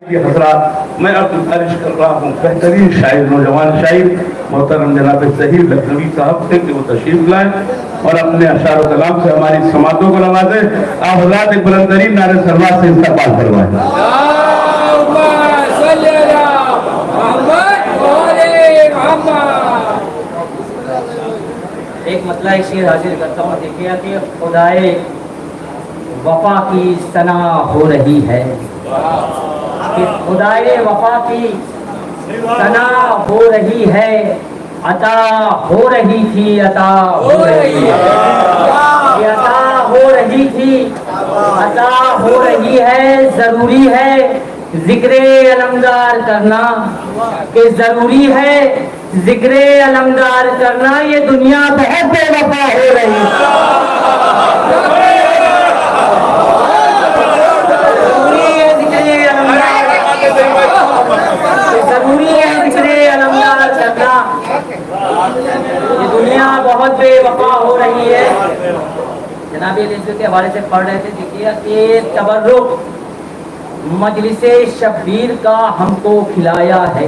हजरात, मैं अब गुजारिश कर रहा हूँ बेहतरीन शायर, नौजवान शायर मोहतरम जनाब ज़हीर लखनवी साहब से कि वो तशरीफ लाएं और अपने अशार कलाम से हमारी समातों को नवाजे। आप हजरात एक बुलंदतरीन नारे सलवात से इस्तकबाल फरमाएं। एक मतला शेर हाजिर करता हूँ। देखिए कि खुदाए वफा की सना हो रही है, कि खुदाए वफा की सना हो रही है, अता हो रही थी, अता हो रही है, अता हो रही थी, अता हो रही है। जरूरी है जिक्रे अलमदार करना, कि जरूरी है जिक्रे अलमदार करना। ये दुनिया बहुत बेवफा हो रही है, जरूरी है जिक्रे अलमदार करना। ये दुनिया बहुत बेवफा हो रही है। जनाब के हवाले से पढ़ रहे थे। देखिए कि तबर्रुक मजलिसे शब्बीर का हमको खिलाया है,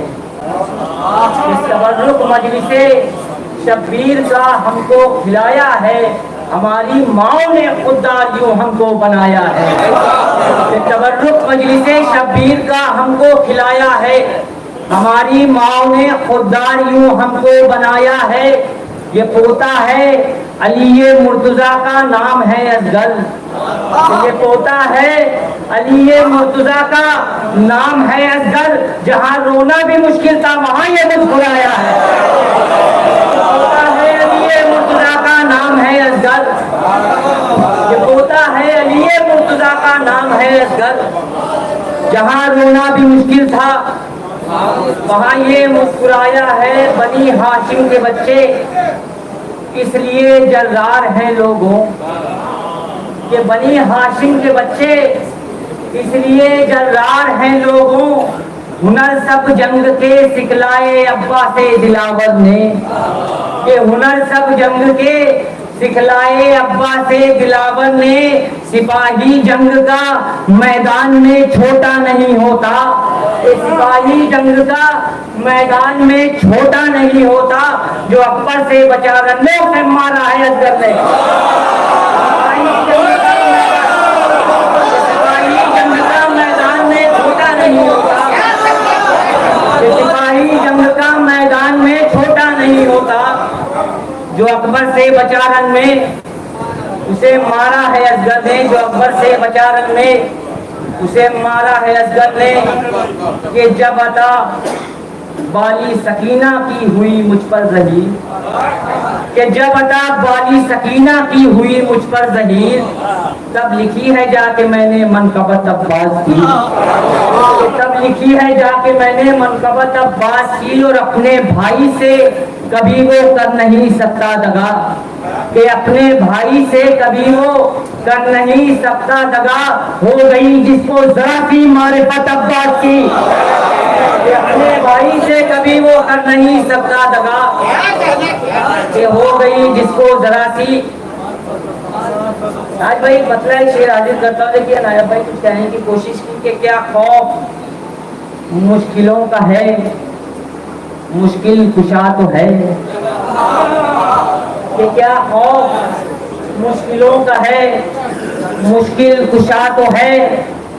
इस तबर्रुक मजलिसे शब्बीर का हमको खिलाया है। हमारी माओ ने खुददार यूं हमको बनाया है, तबर्रुक मजलिसे शब्बीर का हमको खिलाया है। हमारी माओ ने खुददार यूं हमको बनाया है। ये पोता है अली मुर्तजा का नाम है असगर, ये पोता है अली मुर्तजा का नाम है असगर। जहाँ रोना भी मुश्किल था वहाँ ये मुस्कुराया है। पोता है अली मुर्तजा का नाम है असगर, ये पोता है अली मुर्तजा का नाम है असगर। जहाँ रोना भी मुश्किल था वहाँ ये मुस्कुराया है। बनी हाशिम के बच्चे इसलिए जर्रार हैं लोगों, कि बनी हाशिम के बच्चे इसलिए जर्रार हैं लोगों। हुनर सब जंग के सिखलाए अब्बा से दिलावर ने, कि हुनर सब जंग के सिखलाए अब्बा से दिलावर ने। सिपाही जंग का मैदान में छोटा नहीं होता, सिपाही जंग का मैदान में छोटा नहीं होता। जो अकबर से बचा रनों से मारा है असगर ने, सिपाही जंग का मैदान में छोटा नहीं होता, सिपाही जंग का मैदान में छोटा नहीं होता। जो अकबर से बचा रन में उसे मारा है असगर ने, जो अकबर से बचा रन में उसे मारा है असगर ने। कि जब अता बाली सकीना की हुई मुझ पर रही, कि जब अता बाली सकीना की हुई मुझ पर ज़हीर, तब लिखी है जाके मैंने मनकबत अब्बास की, तब लिखी है जाके मैंने मनकबत अब्बास की। और अपने भाई से कभी वो कर नहीं सकता दगा, कि अपने भाई से कभी वो कर नहीं सकता दगा। हो गई जिसको जरा सी मारिफत अब्बास की, कि अपने भाई से कभी वो कर नहीं सकता दगा। कि हो गई जिसको जरा सी। आज भाई मतलब शेर हाजिर करता हूँ। देखिए नायब भाई कुछ कहने की कोशिश की कि क्या खौफ मुश्किलों का है, मुश्किल कुशा तो है, कि क्या खौफ मुश्किलों का है, मुश्किल कुशा तो है।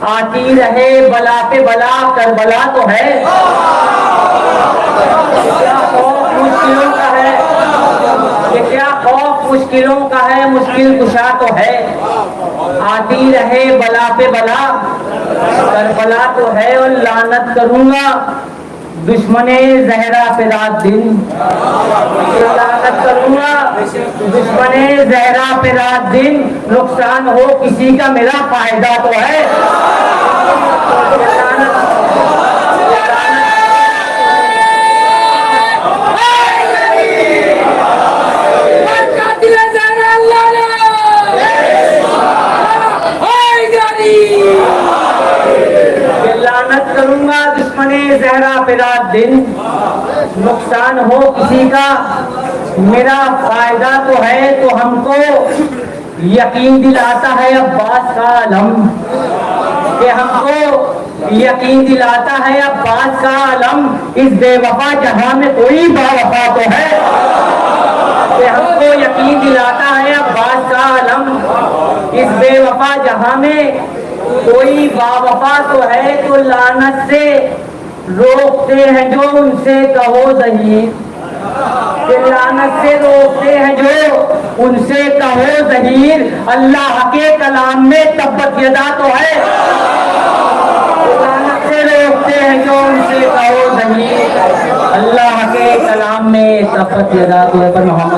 आती रहे बला पे बला, करबला तो है। क्या खौफ मुश्किलों का है, कि क्या खौफ मुश्किलों का है, मुश्किल कुशा तो है। आती रहे बला पे बला, करबला तो है। और लानत करूंगा दुश्मने जहरा पे रात दिन, लानत करूंगा दुश्मने जहरा पे रात दिन। नुकसान हो किसी का मेरा फायदा तो है। लानत करूंगा दुश्मने जहरा पे रात दिन, नुकसान हो किसी का मेरा फायदा तो है। तो हमको यकीन दिलाता है अब्बास का आलम, कि हमको यकीन दिलाता है अब्बास का आलम, इस बेवफा जहां में कोई बावफा तो है। ये हमको यकीन दिलाता है अब्बास का आलम, इस बेवफा जहां में कोई बावफा तो है। तो लानत से रोकते हैं जो उनसे कहो ज़हीर, लानत से रोकते हैं जो उनसे कहो ज़हीर। अल्लाह के कलाम में तब्बत यदा तो है, लानत से रोकते हैं जो उनसे कहो ज़हीर। अल्लाह के कलाम में तब्बत यदा तो है। पर मोहम्मद